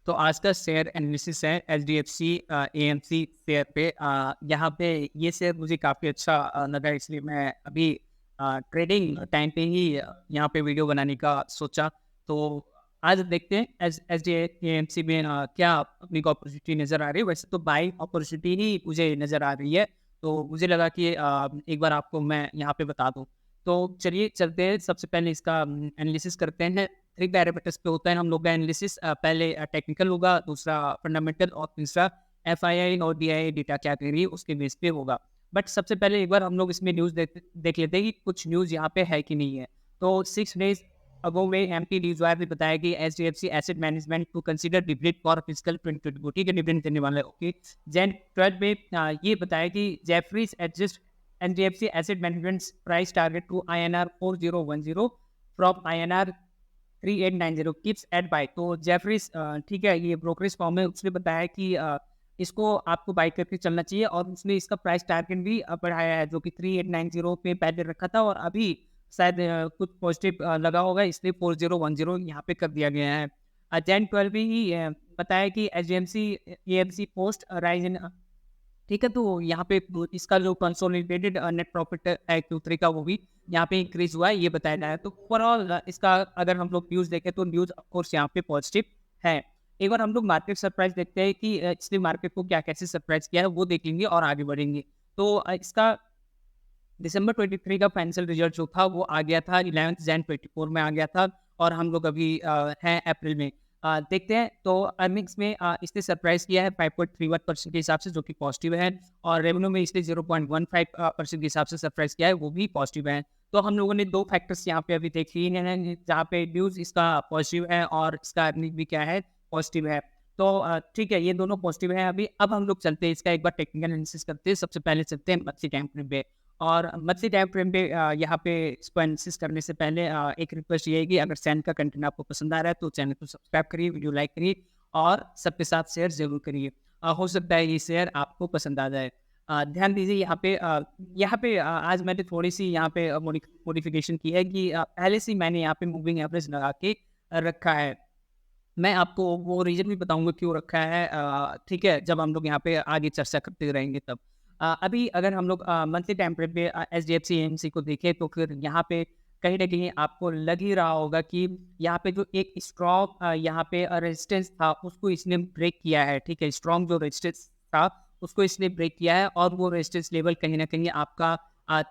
तो आज का शेयर एनालिसिस है एचडीएफसी एएमसी शेयर पे। यहाँ पे ये शेयर मुझे काफ़ी अच्छा लगा, इसलिए मैं अभी ट्रेडिंग टाइम पे ही यहाँ पे वीडियो बनाने का सोचा। तो आज देखते हैं एच एच डी एएमसी में क्या अपनी को अपॉर्चुनिटी नज़र आ रही है। वैसे तो बाइंग अपॉर्चुनिटी ही मुझे नज़र आ रही है, तो मुझे लगा कि एक बार आपको मैं यहाँ पे बता दूँ। तो चलिए चलते हैं, सबसे पहले इसका एनालिसिस करते हैं। 3 पैरामीटर्स पे होता है हम लोग का एनालिसिस। पहले टेक्निकल होगा, दूसरा फंडामेंटल और तीसरा एफआईआई और डीआईआई डेटा क्या कह रही है उसके बेस पे होगा। बट सबसे पहले एक बार हम लोग इसमें न्यूज़ देख लेते हैं कि कुछ न्यूज़ यहाँ पे है कि नहीं है। तो 6 डेज़ अगो में एमपी न्यूज़ वायर ने बताया कि HDFC asset management to consider dividend for fiscal 2024, ठीक है, डिविडेंड देने वाला है। ओके। जैन 12 में ये बताया कि Jefferies adjust HDFC asset management price target to INR 4010 from INR 3890 keeps at buy. तो जेफरीज, ठीक है, ये ब्रोकरेज फॉर्म है, उसने बताया कि इसको आपको बाय करके चलना चाहिए, और उसने इसका प्राइस टारगेट भी बढ़ाया है, जो कि 3890 पे पहले रखा था, और अभी शायद कुछ पॉजिटिव लगा होगा, इसलिए 4010 यहाँ पे कर दिया गया है। जैन 12 भी ही बताया कि HDFC AMC post rise in, ठीक है, तो यहाँ पे इसका जो कंसोलिडेटेड नेट प्रॉफिट है Q3 का, वो भी यहाँ पे इंक्रीज हुआ है, ये बताया जाए। तो ओवरऑल इसका अगर हम लोग न्यूज़ देखें तो न्यूज़ ऑफ कोर्स यहाँ पे पॉजिटिव है। एक बार हम लोग मार्केट सरप्राइज देखते हैं कि इसने मार्केट को क्या कैसे सरप्राइज किया है, वो देखेंगे और आगे बढ़ेंगे। तो इसका दिसंबर 23 का फाइनेंशियल रिजल्ट जो था वो आ गया था 11 जैन 24 में आ गया था, और हम लोग अभी हैं अप्रैल में। देखते हैं तो अर्निंग्स में इसने सरप्राइज किया है 5.31% के हिसाब से, जो कि पॉजिटिव है, और रेवेन्यू में इसने 0.15% के हिसाब से सरप्राइज किया है, वो भी पॉजिटिव है। तो हम लोगों ने 2 फैक्टर्स यहाँ पे अभी देख लिए हैं, जहाँ पे न्यूज़ इसका पॉजिटिव है और इसका अर्निंग भी क्या है, पॉजिटिव है। तो ठीक है, ये दोनों पॉजिटिव है अभी। अब हम लोग चलते हैं इसका एक बार टेक्निकल एनालिसिस करते हैं। सबसे पहले चलते हैं मंथली टाइम फ्रेम पे, और मंथली टाइम फ्रेम पे यहाँ पे इसको एनालिसिस करने से पहले एक रिक्वेस्ट ये है कि अगर चैनल का कंटेंट आपको पसंद आ रहा है तो चैनल को सब्सक्राइब करिए, वीडियो लाइक करिए, और सबके साथ शेयर जरूर करिए। हो सकता है ये शेयर आपको पसंद आ जाए। ध्यान दीजिए यहाँ पे आज मैंने थोड़ी सी यहाँ पे मॉडिफिकेशन की है कि पहले से ही मैंने यहाँ पे मूविंग एवरेज लगा के रखा है। मैं आपको वो रीज़न भी बताऊँगा क्यों रखा है, ठीक है, जब हम लोग यहाँ पे आगे चर्चा करते रहेंगे तब। अभी अगर हम लोग मंथली टाइम फ्रेम पे एचडीएफसी एएमसी को देखें, तो फिर यहाँ पे कहीं न कहीं आपको लग ही रहा होगा कि यहाँ पे जो एक स्ट्रॉन्ग यहाँ पे रेजिस्टेंस था, उसको इसने ब्रेक किया है, ठीक है? स्ट्रॉन्ग जो रेजिस्टेंस था, उसको इसने ब्रेक किया है, और वो रेजिस्टेंस लेवल कहीं न कहीं आपका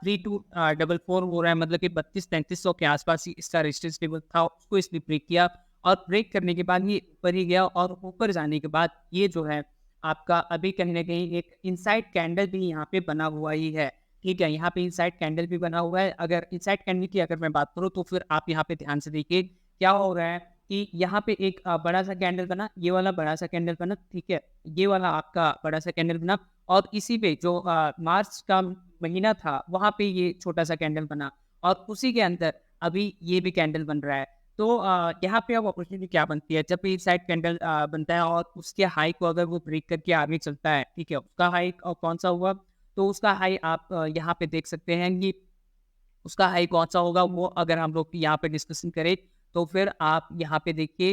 3244 हो रहा है, मतलब कि 32-3300 के आस-पास ही इसका रेजिस्टेंस लेवल था, उसको इसने ब्रेक किया। और ब्रेक करने के बाद ये ऊपर ही गया, और ऊपर जाने के बाद ये जो है आपका अभी कहीं न कहीं एक इनसाइड कैंडल भी यहाँ पे बना हुआ ही है, ठीक है? यहाँ पे इनसाइड कैंडल भी बना हुआ है। अगर इनसाइड कैंडल की अगर मैं बात करूँ, तो फिर आप यहाँ पे ध्यान से देखिए क्या हो रहा है कि यहाँ पे एक बड़ा-सा कैंडल बना, ये वाला बड़ा-सा कैंडल बना, ठीक है? ये वाला आपका बड़ा-सा कैंडल बना, और इसी पे जो मार्च का महीना था, वहाँ पे ये छोटा-सा कैंडल बना, और उसी के अंदर अभी ये भी कैंडल बन रहा है। तो यहाँ पे अब अपॉर्चुनिटी क्या बनती है, जब भी साइड कैंडल बनता है और उसके हाई को अगर वो ब्रेक करके आगे चलता है, ठीक है, उसका हाई कौन सा हुआ, तो उसका हाई आप यहाँ पे देख सकते हैं कि उसका हाई कौन सा होगा, वो अगर हम लोग यहाँ पे डिस्कशन करें, तो फिर आप यहाँ पे देखिए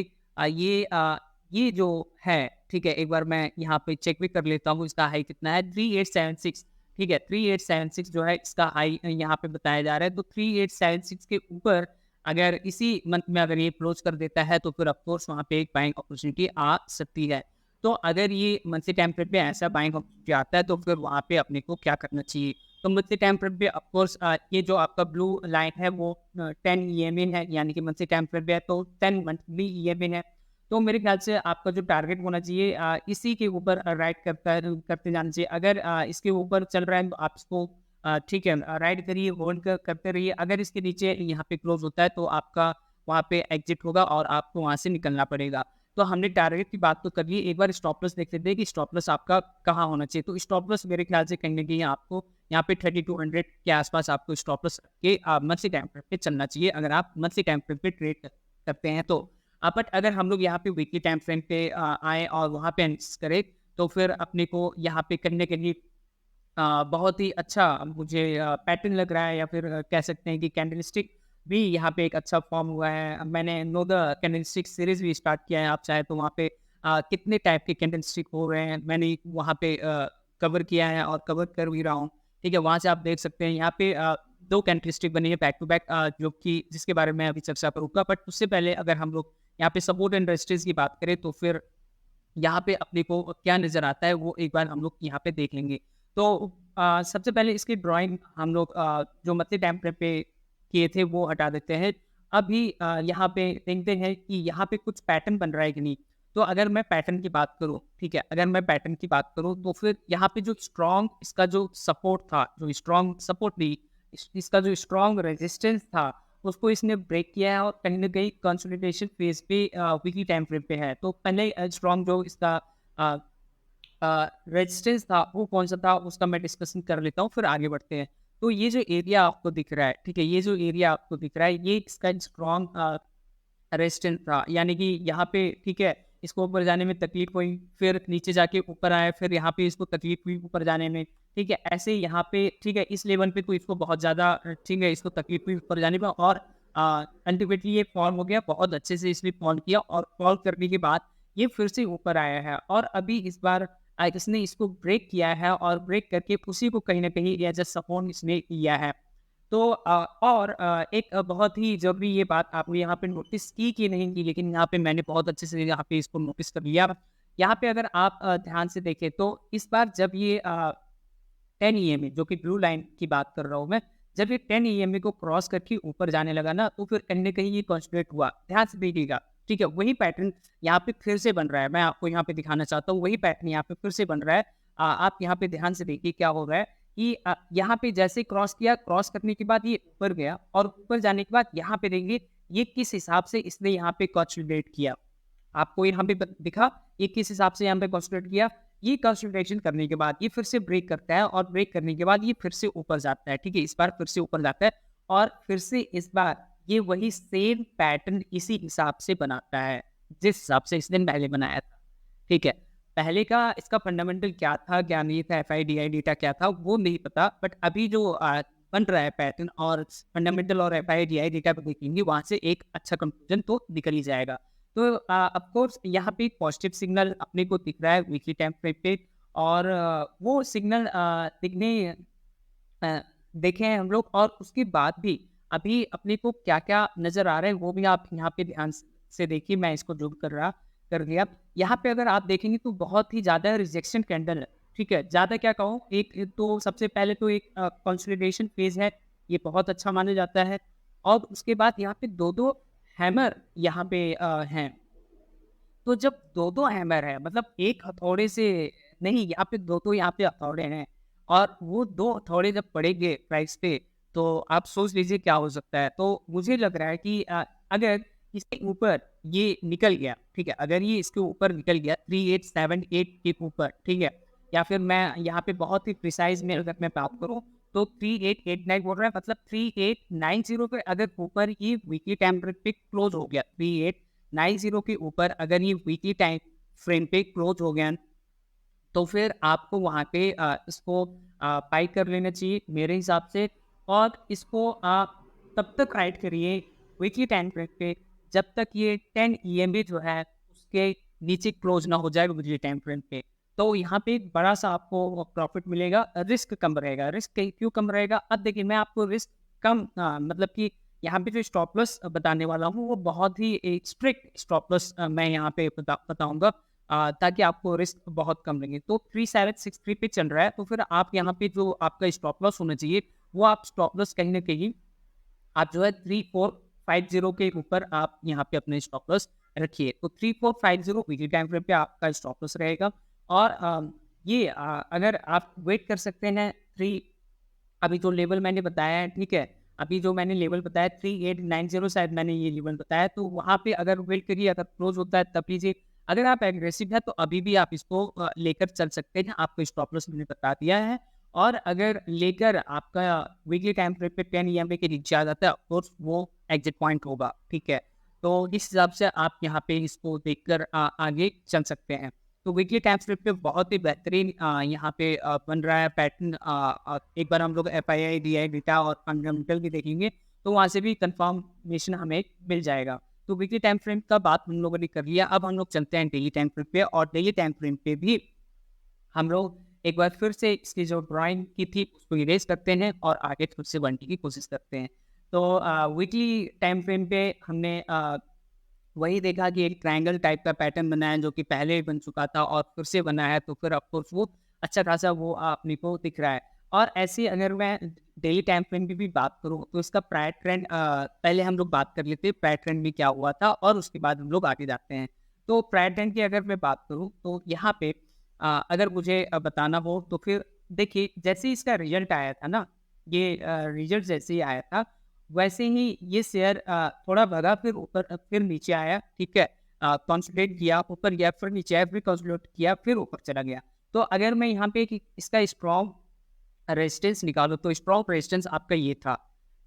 ये जो है, ठीक है, एक बार मैं यहाँ पे चेक भी कर लेता हूँ इसका हाई कितना है, 3876, ठीक है, 3876 जो है इसका हाई यहाँ पे बताया जा रहा है। तो 3876 के ऊपर अगर इसी मंथ में अगर ये क्लोज कर देता है, तो फिर ऑफकोर्स वहाँ पे एक बाइंग अपॉर्चुनिटी आ सकती है। तो अगर ये मंथली टाइम फ्रेम पे ऐसा बाइंग अपॉर्चुनिटी आता है, तो फिर वहाँ पे अपने को क्या करना चाहिए? तो मंथली टाइम फ्रेम पे ऑफकोर्स ये जो आपका ब्लू लाइन है वो 10 ईएमए है, यानी कि मंथली टाइम फ्रेम पे है, तो 10 मंथली ईएमए है। तो मेरे ख्याल से आपका जो टारगेट होना चाहिए इसी के ऊपर राइड करते जाना चाहिए। अगर इसके ऊपर चल रहा है, तो आप इसको ठीक है, राइड करिए, होल्ड करते रहिए। अगर इसके नीचे यहाँ पे क्लोज होता है, तो आपका वहाँ पे एग्जिट होगा और आपको वहाँ से निकलना पड़ेगा। तो हमने टारगेट की बात तो कर ली, एक बार स्टॉप लॉस देख लेते हैं कि स्टॉप लॉस आपका कहाँ होना चाहिए। तो स्टॉप लॉस मेरे ख्याल से कहीं न कहीं आपको यहाँ पे 3200 के आसपास आपको स्टॉप लॉस के मंथली टाइम फ्रेम पे चलना चाहिए, अगर आप मंथली टाइम फ्रेम पे ट्रेड करते हैं तो। बट अगर हम लोग यहाँ पे वीकली टाइम फ्रेम पे आएँ और वहाँ पे एनालिसिस करें, तो फिर अपने को यहाँ पे कहीं न कहीं बहुत ही अच्छा मुझे पैटर्न लग रहा है, या फिर कह सकते हैं कि कैंडलस्टिक भी यहाँ पे एक अच्छा फॉर्म हुआ है। मैंने नो द कैंडलस्टिक सीरीज़ भी स्टार्ट किया है, आप चाहे तो वहाँ पे कितने टाइप के कैंडलस्टिक हो रहे हैं, मैंने वहाँ पे कवर किया है और कवर कर भी रहा हूँ। ठीक है, वहाँ से आप देख सकते हैं यहाँ पे 2 कैंडलस्टिक बनी है बैक टू बैक, जो कि जिसके बारे में अभी चर्चा करूँगा। बट उससे पहले अगर हम लोग यहाँ पे सपोर्ट एंड रेजिस्टेंस की बात करें, तो फिर यहाँ पे अपने को क्या नज़र आता है वो एक बार हम लोग यहाँ पे देख लेंगे। तो सबसे पहले इसकी ड्राइंग हम लोग जो मंथली टाइम फ्रेम पे किए थे वो हटा देते हैं। अभी यहाँ पे देखते हैं कि यहाँ पे कुछ पैटर्न बन रहा है कि नहीं। तो अगर मैं पैटर्न की बात करूँ, ठीक है, अगर मैं पैटर्न की बात करूँ तो फिर यहाँ पे जो स्ट्रॉन्ग इसका जो सपोर्ट था, जो स्ट्रॉन्ग सपोर्ट नहीं, इसका जो स्ट्रॉन्ग रेजिस्टेंस था, उसको इसने ब्रेक किया है और कहीं न कहीं कंसोलिडेशन फेज़ पे वीकली टाइम फ्रेम पे है। तो पहले स्ट्रॉन्ग जो इसका अ रेजिस्टेंस था वो कौन-सा था उसका मैं डिस्कशन कर लेता हूँ, फिर आगे बढ़ते हैं। तो ये जो एरिया आपको दिख रहा है, ठीक है? ये जो एरिया आपको दिख रहा है, ये इसका स्ट्रॉन्ग रेजिस्टेंस था। यानी कि यहाँ पे, ठीक है, इसको ऊपर जाने में तकलीफ हुई, फिर नीचे जाके ऊपर आया, फिर यहाँ पे इसको तकलीफ हुई ऊपर जाने में, ठीक है? ऐसे ही यहाँ पे, ठीक है, इस लेवल पे तो इसको बहुत ज़्यादा ठीक है, इसको तकलीफ हुई ऊपर जाने में और अल्टीमेटली ये फॉल हो गया, बहुत अच्छे से इसने फॉल किया और फॉल करने के बाद ये फिर से ऊपर आया है और अभी इस बार इसने इसको ब्रेक किया है और ब्रेक करके उसी को कहीं न कहीं एज़ अ सपोर्ट इसने लिया है। तो और एक बहुत ही ज़रूरी ये बात आपने यहाँ पे नोटिस की कि नहीं की, लेकिन यहाँ पे मैंने बहुत अच्छे से यहाँ पे इसको नोटिस कर लिया। यहाँ पे अगर आप ध्यान से देखें तो इस बार जब ये 10 ईएमए जो कि ब्लू लाइन की बात कर रहा हूँ मैं, जब ये 10 ईएमए को क्रॉस करके ऊपर जाने लगा ना, तो फिर कहीं न कहीं ये कंसोलिडेट हुआ। ध्यान से देखिएगा, ठीक है? वही पैटर्न यहाँ पे फिर से बन रहा है। मैं आपको यहाँ पे दिखाना चाहता हूँ, वही पैटर्न यहाँ पे फिर से बन रहा है। आप यहाँ पे ध्यान से देखिए क्या हो रहा है कि यहाँ पे जैसे क्रॉस किया, क्रॉस करने के बाद ये ऊपर गया और ऊपर जाने के बाद यहाँ पे देखिए, ये किस हिसाब से इसने यहाँ पे कंसोलिडेट किया। आपको यहाँ पे दिखा, ये किस हिसाब से यहाँ पे कंसोलिडेट किया। ये कंसोलिडेशन करने के बाद ये फिर से ब्रेक करता है और ब्रेक करने के बाद ये फिर से ऊपर जाता है, ठीक है? इस बार फिर से ऊपर जाता है और फिर से इस बार ये वही सेम पैटर्न इसी हिसाब से बनाता है, जिस हिसाब से इसने पहले बनाया था, ठीक है? पहले का इसका फंडामेंटल क्या था, क्या नहीं था, एफआईडीआई डेटा क्या था, वो नहीं पता। बट अभी जो बन रहा है पैटर्न और फंडामेंटल और एफआईडीआई डेटा पे देखेंगे, वहाँ से एक अच्छा कंक्लूजन तो निकल ही जाएगा। तो ऑफ कोर्स यहाँ पे एक पॉजिटिव सिग्नल अपने को दिख रहा है वीकली टाइम फ्रेम पे और वो सिग्नल अ, देखे हैं हम लोग और उसके बाद भी अभी अपने को क्या-क्या नज़र आ रहा है वो भी आप यहाँ पे ध्यान से देखिए। मैं इसको ज़ूम कर दिया। यहाँ पे अगर आप देखेंगे तो बहुत ही ज़्यादा रिजेक्शन कैंडल है, ठीक है? ज़्यादा क्या कहूँ, एक एक तो सबसे पहले तो एक कंसोलिडेशन फेज़ है, ये बहुत अच्छा माना जाता है और उसके बाद यहाँ पे 2-2 हैमर यहाँ पे हैं। तो जब 2-2 हैमर है मतलब एक हथौड़े से नहीं, यहाँ पे 2-2 यहाँ पे हथौड़े हैं और वो 2 हथौड़े जब पड़ेंगे प्राइस पे, तो आप सोच लीजिए क्या हो सकता है। तो मुझे लग रहा है कि अगर इसके ऊपर ये निकल गया, ठीक है? अगर ये इसके ऊपर निकल गया 3878 के ऊपर, ठीक है? या फिर मैं यहाँ पे बहुत ही प्रिसाइज़ में अगर मैं बात करूँ तो 3889 बोल रहा है, मतलब 3890 पे अगर ऊपर ये वीकली टाइम पे क्लोज़ हो गया, 3890 के ऊपर अगर ये वीकली टाइम फ्रेम पे क्लोज हो गया, तो फिर आपको वहाँ पे इसको बाय कर लेना चाहिए मेरे हिसाब से और इसको आप तब तक राइड करिए वीकली टाइम फ्रेम पे जब तक ये 10 ईएमए जो है उसके नीचे क्लोज ना हो जाए वीकली टाइम फ्रेम पे। तो यहाँ पे एक बड़ा सा आपको प्रॉफिट मिलेगा, रिस्क कम रहेगा। रिस्क क्यों कम रहेगा? अब देखिए मैं आपको रिस्क कम मतलब कि यहाँ पे जो स्टॉप लॉस बताने वाला हूँ वो बहुत ही एक स्ट्रिक्ट स्टॉप लॉस मैं यहाँ पे बताऊँगा ताकि आपको रिस्क बहुत कम लगे। तो 3763 पे चल रहा है, तो फिर आप यहाँ पे जो आपका स्टॉप लॉस होना चाहिए, वो आप स्टॉप लॉस कहीं न कहीं आप जो है 3450 के ऊपर आप यहाँ पे अपने स्टॉप लॉस रखिए। तो 3450 वीकली टाइम फ्रेम पे आपका स्टॉप लॉस रहेगा और ये अगर आप वेट कर सकते हैं 3 अभी जो लेवल मैंने बताया है, ठीक है? अभी जो मैंने लेवल बताया 3890 शायद मैंने ये लेवल बताया, तो वहाँ पे अगर वेट करिए, अगर क्लोज़ होता है तब लीजिए। अगर आप एग्रेसिव हैं तो अभी भी आप इसको लेकर चल सकते हैं, आपको स्टॉप लॉस मैंने बता दिया है। और अगर लेकर आपका वीकली टाइम फ्रेम पे 10 ईएमए के नीचे आ जाता है, ऑफ कोर्स वो एग्ज़िट पॉइंट होगा, ठीक है? तो इस हिसाब से आप यहाँ पे इसको देखकर आगे चल सकते हैं। तो वीकली टाइम फ्रेम पे बहुत ही बेहतरीन यहाँ पे बन रहा है पैटर्न। एक बार हम लोग एफआईआई, डीआई डेटा और फंडामेंटल भी देखेंगे, तो वहाँ से भी कंफर्मेशन हमें मिल जाएगा। तो वीकली टाइम फ्रेम का बात हम लोगों ने कर लिया। अब हम लोग चलते हैं डेली टाइम फ्रेम पे, और डेली टाइम फ्रेम पे भी हम लोग एक बार फिर से इसकी जो ड्राइंग की थी उसको इरेज करते हैं और आगे फिर से बनने की कोशिश करते हैं। तो वीकली टाइम फ्रेम पे हमने वही देखा कि एक ट्रायंगल टाइप का पैटर्न बना है जो कि पहले ही बन चुका था और फिर से बना है, तो फिर ऑफकोर्स वो अच्छा खासा वो अपने को दिख रहा है। और ऐसे ही अगर मैं डेली टाइम फ्रेम की भी बात करूँ तो इसका प्रायर ट्रेंड पहले हम लोग बात कर लेते हैं प्रायर ट्रेंड में क्या हुआ था, और उसके बाद हम लोग आगे जाते हैं। तो प्रायर ट्रेंड की अगर मैं बात करूँ तो यहाँ पे अगर मुझे बताना हो तो फिर देखिए, जैसे ही इसका रिजल्ट आया था ना, ये रिजल्ट जैसे ही आया था वैसे ही ये शेयर थोड़ा भगा, फिर ऊपर फिर नीचे आया, ठीक है। कंसोलिडेट किया, ऊपर गया, फिर नीचे आया, फिर कंसोलिडेट किया, फिर ऊपर चला गया। तो अगर मैं यहाँ पे कि इसका स्ट्रॉन्ग रेजिस्टेंस निकालो तो स्ट्रॉन्ग रेजिस्टेंस आपका ये था,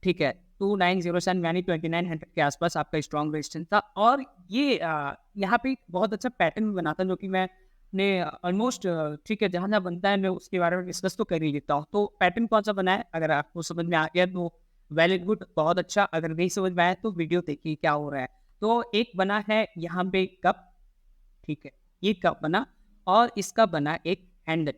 ठीक है। 2907 यानी 2900 के आसपास आपका स्ट्रॉन्ग रेजिस्टेंस था। और ये यहाँ पे बहुत अच्छा पैटर्न बना था जो कि मैंने ऑलमोस्ट ठीक है, जहाँ जहाँ बनता है मैं उसके बारे में डिस्कस तो कर ही लेता हूँ। तो पैटर्न कौन सा बना है, अगर आपको समझ में आ गया तो वेल एंड गुड, बहुत अच्छा। अगर नहीं समझ में आया तो वीडियो देखिए क्या हो रहा है। तो एक बना है यहाँ पे कप, ठीक है, ये कप बना, और इसका बना एक हैंडल।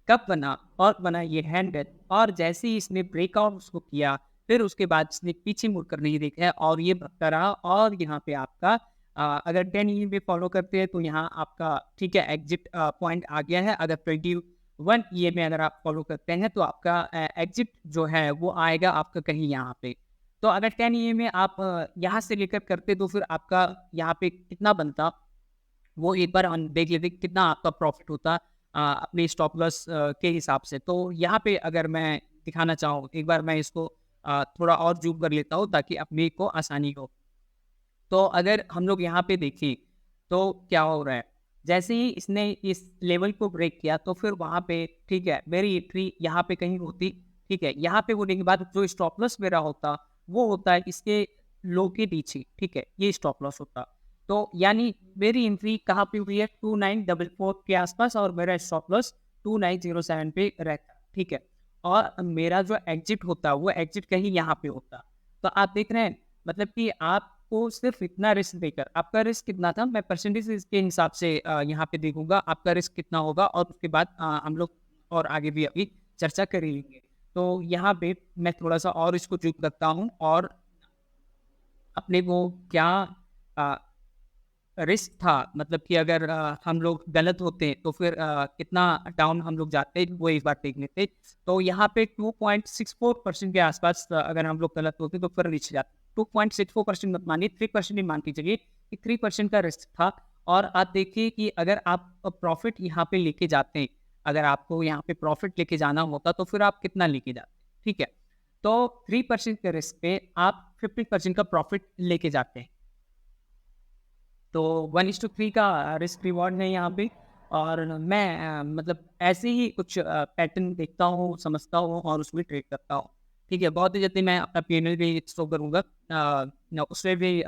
कप बना और बना ये हैंडल, और जैसे ही इसने ब्रेकआउट उसको किया, फिर उसके बाद इसने पीछे मुड़कर नहीं देखा है और ये भगता रहा। और यहाँ पे आपका अगर 10 ई में फॉलो करते हैं तो यहाँ आपका ठीक है एग्जिट पॉइंट आ गया है। अगर 21 ई में अगर आप फॉलो करते हैं तो आपका एग्जिट जो है वो आएगा आपका कहीं यहाँ पे। तो अगर 10 ई में आप यहाँ से लेकर करते तो फिर आपका यहाँ पे कितना बनता, वो एक बार हम देख लेते कितना आपका प्रॉफिट होता अपने स्टॉप लॉस के हिसाब से। तो यहाँ पे अगर मैं दिखाना चाहूँ एक बार, मैं इसको थोड़ा और जूम कर लेता हूँ ताकि अपने को आसानी हो। तो अगर हम लोग यहाँ पे देखें तो क्या हो रहा है, जैसे ही इसने इस लेवल को ब्रेक किया तो फिर वहाँ पे ठीक है मेरी एंट्री यहाँ पे कहीं होती, ठीक है। यहाँ पे होने के बाद जो स्टॉप लॉस मेरा होता वो होता है इसके लो के नीचे, ठीक है, ये स्टॉप लॉस होता। तो यानी मेरी एंट्री कहाँ पे हुई है 2944 के आसपास, और मेरा स्टॉप लॉस 2907 पे रहता, ठीक है। और मेरा जो एग्जिट होता वो एग्जिट कहीं यहाँ पे होता। तो आप देख रहे हैं मतलब कि आपको सिर्फ इतना रिस्क देकर, आपका रिस्क कितना था मैं परसेंटेज के हिसाब से यहाँ पे देखूंगा आपका रिस्क कितना होगा, और उसके बाद हम लोग और आगे भी अभी चर्चा करेंगे। तो यहाँ पे मैं थोड़ा सा और इसको जूम करता हूँ और अपने को क्या रिस्क था, मतलब कि अगर हम लोग गलत होते तो फिर कितना डाउन हम लोग जाते वो एक बार देख लेते। तो यहाँ पे 2.64% के आसपास अगर हम लोग गलत होते तो फिर नीचे जाते। 2.64% मत मानिए, 3% ही मान के चलिए कि 3% का रिस्क था। और आप देखिए कि अगर आप प्रॉफिट यहाँ पे लेके जाते हैं, अगर आपको यहाँ पे प्रॉफिट लेके जाना होता तो फिर आप कितना लेके जाते, ठीक है। तो 3% के रिस्क पे आप 50% का प्रॉफिट लेके जाते हैं। तो 1:3 का रिस्क रिवॉर्ड है यहाँ पे। और मैं मतलब ऐसे ही कुछ पैटर्न देखता हूँ, समझता हूँ और उसमें ट्रेड करता हूँ, ठीक है। बहुत ही जल्दी मैं अपना पीएनएल भी शो करूँगा, उसमें भी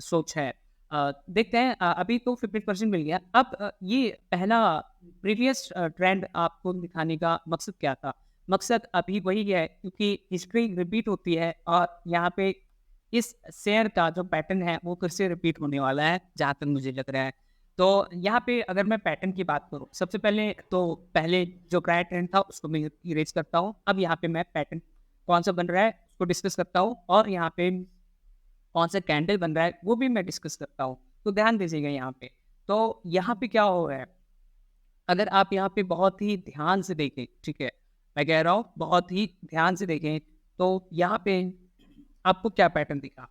सोच है। देखते हैं, अभी तो 50% मिल गया। अब ये पहला प्रीवियस ट्रेंड आपको दिखाने का मकसद क्या था? मकसद अभी वही है क्योंकि हिस्ट्री रिपीट होती है और यहाँ पे इस शेयर का जो पैटर्न है वो फिर से रिपीट होने वाला है जहाँ तक मुझे लग रहा है। तो यहाँ पे अगर मैं पैटर्न की बात करूँ, सबसे पहले तो पहले जो प्रायर ट्रेंड था उसको मैं इरेज करता हूँ। अब यहाँ पे मैं पैटर्न कौन सा बन रहा है उसको डिस्कस करता हूँ, और यहाँ पे कौन सा कैंडल बन रहा है वो भी मैं डिस्कस करता हूँ। तो ध्यान दीजिएगा यहाँ पे। तो यहाँ पे क्या हो रहा है, अगर आप यहाँ पे बहुत ही ध्यान से देखें, ठीक है, मैं कह रहा हूँ बहुत ही ध्यान से देखें, तो यहाँ पे आपको क्या पैटर्न दिखा?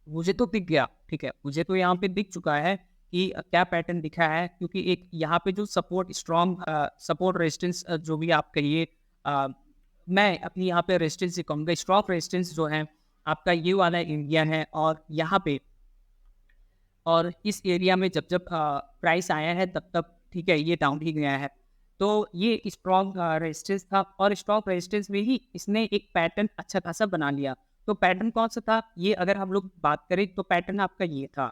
मुझे तो दिख गया, ठीक है, मुझे तो यहाँ पे दिख चुका है कि क्या पैटर्न दिखा है। क्योंकि एक यहाँ पे जो सपोर्ट स्ट्रॉन्ग सपोर्ट रेजिस्टेंस जो भी आप कहिए, मैं अपनी यहाँ पे रेजिस्टेंस से कहूँगा स्ट्रॉन्ग रेजिस्टेंस जो है आपका ये वाला एरिया है। और यहाँ पे और इस एरिया में जब जब प्राइस आया है तब तब ठीक है ये डाउन ही गया है। तो ये स्ट्रॉन्ग रेजिस्टेंस था, और स्ट्रॉन्ग रेजिस्टेंस में ही इसने एक पैटर्न अच्छा खासा बना लिया। तो पैटर्न कौन सा था ये अगर हम लोग बात करें तो पैटर्न आपका ये था।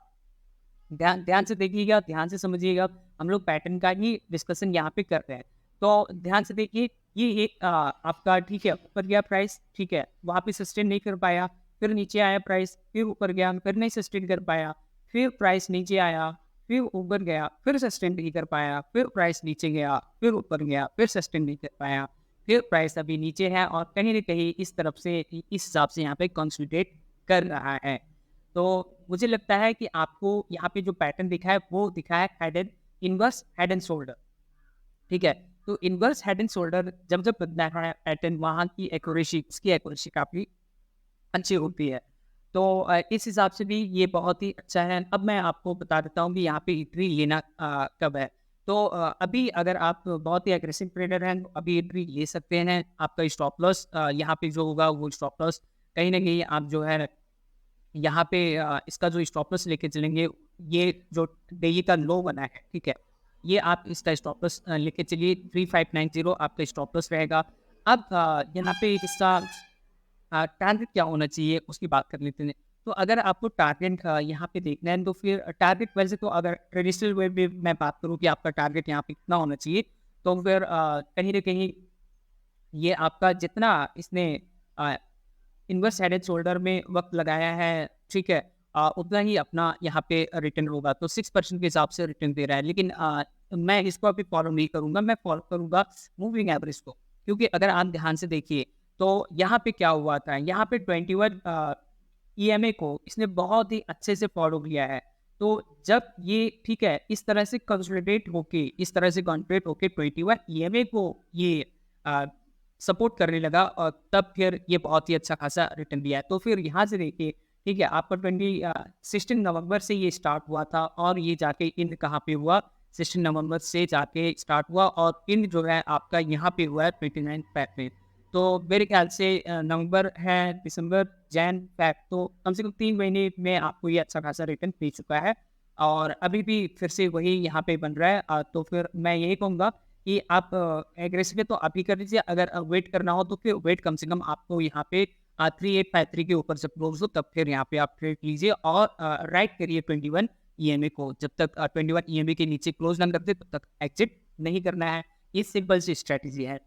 ध्यान ध्यान से देखिएगा, ध्यान से समझिएगा, हम लोग पैटर्न का ही डिस्कशन यहाँ पे कर रहे हैं। तो ध्यान से देखिए, ये एक आपका ठीक है ऊपर गया प्राइस, ठीक है, वहाँ पे सस्टेन नहीं कर पाया, फिर नीचे आया प्राइस, फिर ऊपर गया, फिर नहीं सस्टेन कर पाया, फिर प्राइस नीचे आया, फिर ऊपर गया, फिर सस्टेन नहीं कर पाया, फिर प्राइस नीचे गया, फिर ऊपर गया, फिर सस्टेन नहीं कर पाया, फिर प्राइस अभी नीचे है और कहीं न कहीं इस तरफ से इस हिसाब से यहाँ पे कंसोलिडेट कर रहा है। तो मुझे लगता है कि आपको यहाँ पे जो पैटर्न दिखा है वो दिखा है head and inverse head and shoulder, ठीक है? तो इनवर्स हेड एंड शोल्डर जब बदला है पैटर्न, वहाँ की एक्यूरेसी, इसकी एक्यूरेसी काफ़ी अच्छी होती है। तो इस हिसाब से भी ये बहुत ही अच्छा है। अब मैं आपको बता देता हूँ कि यहाँ पे एंट्री लेना कब है। तो अभी अगर आप बहुत ही एग्रेसिव ट्रेडर हैं तो अभी एंट्री ले सकते हैं। आपका स्टॉप लॉस यहाँ पे जो होगा वो स्टॉप लॉस कहीं न कहीं आप जो है यहाँ पे इसका जो स्टॉप लॉस लेके चलेंगे, ये जो डेली का लो बना है, ठीक है? ये आप इसका स्टॉप लॉस लेके चलिए 3590 आपका स्टॉप लॉस रहेगा। अब यहाँ पे इसका टारगेट क्या होना चाहिए उसकी बात कर लेते हैं। तो अगर आपको टारगेट यहाँ पे देखना है तो फिर टारगेट वैसे तो अगर ट्रेडिशनल वे में मैं बात करूँ कि आपका टारगेट यहाँ पे कितना होना चाहिए, तो फिर कहीं न कहीं ये आपका जितना इसने अ, इन्वर्स हेड एंड शोल्डर में वक़्त लगाया है, ठीक है? उतना ही अपना यहाँ पे रिटर्न होगा, तो 6% के हिसाब से रिटर्न दे रहा है। लेकिन मैं इसको अभी फॉलो नहीं करूँगा, मैं फॉलो करूँगा मूविंग एवरेज को। क्योंकि अगर आप ध्यान से देखिए, तो यहाँ पे क्या हुआ था, यहाँ पे 21 ईएमए को इसने बहुत ही अच्छे से फॉलो किया है। तो जब ये ठीक है, इस तरह से कंसोलिडेट होके, इस तरह से कॉन्ट्रैक्ट होके 21 ईएमए को ये अ, सपोर्ट करने लगा और तब फिर ये बहुत ही अच्छा खासा रिटर्न दिया है। तो फिर यहाँ से देखिए, ठीक है, आपका 16 नवंबर से ये स्टार्ट हुआ था और ये जाके एंड कहाँ पे हुआ? 16 नवंबर से जाके स्टार्ट हुआ और एंड जो है आपका यहाँ पे हुआ है 29 फ़ेब में। तो मेरे ख्याल से नवंबर है, दिसंबर, जैन, फ़ेब, तो कम से कम 3 महीने में आपको ये अच्छा खासा रिटर्न दे चुका है और अभी भी फिर से वही यहाँ पे बन रहा है। तो फिर मैं यही कहूँगा कि आप एग्रेसिव है तो अभी कर लीजिए, अगर वेट करना हो तो फिर वेट कम से कम आपको यहाँ पे 3853 के ऊपर से क्लोज़ हो तब फिर यहाँ पे आप ट्रेड लीजिए और राइट करिए 21 ईएमए को। जब तक 21 ईएमए के नीचे क्लोज़ ना कर दे तब तक एग्ज़िट नहीं करना है। ये सिंपल सी स्ट्रैटेजी है।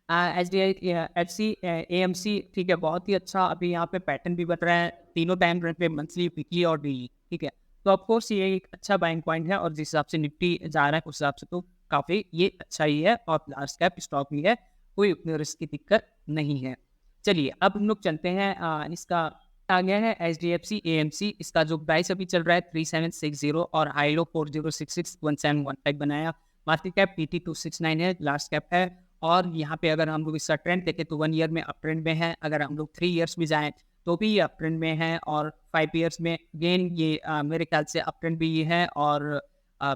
एचडीआई एचसी एएमसी ठीक है, बहुत ही अच्छा अभी यहाँ पे पैटर्न भी बन रहा है, तीनों टाइम फ्रेम पे मंथली, वीकली और डेली, ठीक है। तो ऑफ कोर्स ये एक अच्छा बाइंग पॉइंट है और जिस हिसाब से निफ्टी जा रहा है उस हिसाब से तो काफ़ी ये अच्छा ही है और लार्ज कैप स्टॉक भी है, कोई उतने रिस्क की दिक्कत नहीं है। चलिए अब हम लोग चलते हैं इसका आ गया है H D F C A M C, इसका जो प्राइस अभी चल रहा है 3760 और हाई लो 4066 1715 बनाया। मार्केट कैप पीटी 269 है, लार्ज कैप है और यहाँ पे अगर हम लोग इसका ट्रेंड देखें तो 1 ईयर में अप ट्रेंड में है, अगर हम लोग 3 ईयर्स में जाएँ तो भी ये अप ट्रेंड में है और 5 ईयर्स में अगेन ये मेरे ख्याल से अप ट्रेंड भी ये है और अ,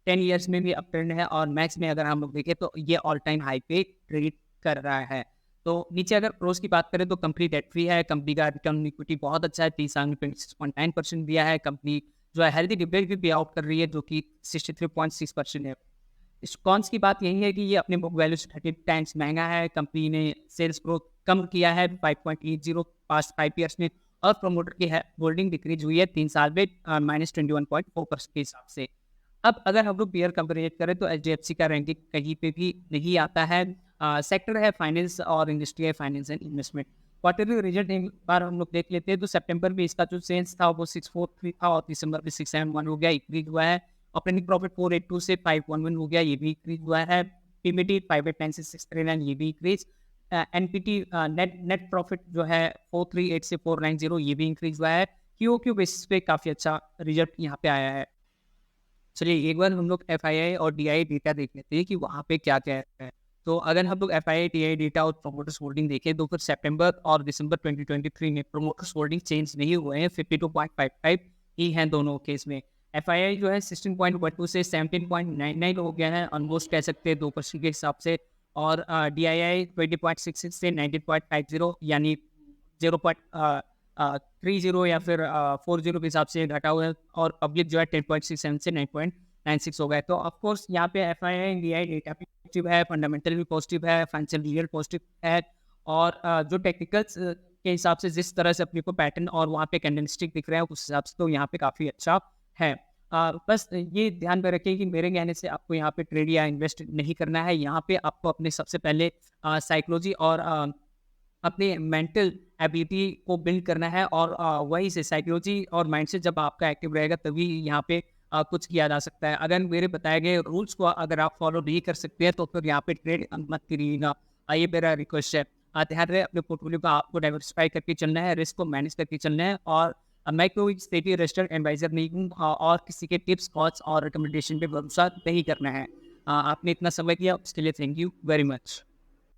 10 ईयर्स में भी अप ट्रेंड है और मैक्स में अगर हम लोग देखें तो ये ऑल टाइम हाई पे ट्रेड कर रहा है। तो नीचे अगर प्रोस की बात करें तो कंपनी डेट फ्री है, कंपनी का रिटर्न ऑन इक्विटी बहुत अच्छा है, 30 साल में 26.9% दिया है, कंपनी जो है हेल्दी डिविडेंड भी पे आउट कर रही है जो कि 63.6% है। इस कॉन्स की बात यही है कि ये अपने बुक वैल्यू से 30 टाइम्स महँगा है। कंपनी ने सेल्स ग्रोथ कम किया है 5.80 पास्ट 5 ईयर्स में और प्रमोटर की है होल्डिंग डिक्रीज़ हुई है 3 साल में -21.4% के हिसाब से। अब अगर हम लोग पीयर कंपेयर करें तो एचडीएफसी का रैंकिंग कहीं पे भी नहीं आता है। सेक्टर है फाइनेंस और इंडस्ट्री है finance and investment. Quarterly result एक बार हम लोग देख लेते हैं तो सितंबर में इसका जो सेल्स था वो 643 था और दिसंबर में 671 हो गया, इंक्रीज हुआ है। ऑपरेटिंग प्रॉफिट 482 से 511 हो गया, ये भी इंक्रीज हुआ है। पीबीटी 589 से 639 ये भी increase. NPT net net profit जो है 438 से 490 ये भी इंक्रीज हुआ है। क्यूओक्यू बेसिस पे काफ़ी अच्छा रिजल्ट यहाँ पे आया है। चलिए एक बार हम लोग एफआईआई और डीआई डेटा देख लेते हैं कि वहाँ पे क्या-क्या है। तो अगर हम लोग एफआईआई, डीआई डेटा और प्रोमोटर्स होल्डिंग देखें तो फिर सितंबर और दिसंबर 2023 में प्रोमोटर्स होल्डिंग चेंज नहीं हुए हैं, 52.55 ही हैं दोनों केस में। एफआईआई जो है 16.12 से 17.99 हो गया है, ऑलमोस्ट कह सकते हैं 2% के हिसाब से और डीआईआई 20.66 से 19.50 यानी 0.30 या फिर 40 के हिसाब से घटा हुआ है और पब्लिक जो है 10.67 से 9.96 हो गया है। तो ऑफ कोर्स यहाँ पे एफआईआई, डीआई डेटा भी पॉजिटिव है, फंडामेंटल भी पॉजिटिव है, फाइनेंशियल रिजल्ट पॉजिटिव है और जो टेक्निकल्स के हिसाब से जिस तरह से अपने को पैटर्न और वहाँ पे कैंडलस्टिक दिख रहा है उस हिसाब से तो यहाँ पे काफ़ी अच्छा है। बस ये ध्यान में रखें कि मेरे कहने से आपको यहाँ पे ट्रेड या इन्वेस्ट नहीं करना है। यहाँ पे आपको अपने सबसे पहले साइकोलॉजी और अपने मेंटल एबिलिटी को बिल्ड करना है और वहीं से साइकोलॉजी और माइंडसेट जब आपका एक्टिव रहेगा तभी यहाँ पे कुछ किया जा सकता है। अगर मेरे बताए गए रूल्स को अगर आप फॉलो नहीं कर सकते हैं तो फिर यहाँ पे ट्रेड मत करिएगा। ये मेरा रिक्वेस्ट है। ध्यान रहे अपने पोर्टफोलियो को आपको डाइवर्सिफाई करके चलना है, रिस्क को मैनेज करके चलना है और मैं कोई स्टेटी रजिस्टर्ड एडवाइजर नहीं हूँ और किसी के टिप्स, थॉट्स और रिकमेंडेशन पे भरोसा नहीं करना है। आपने इतना समय दिया उसके लिए थैंक यू वेरी मच।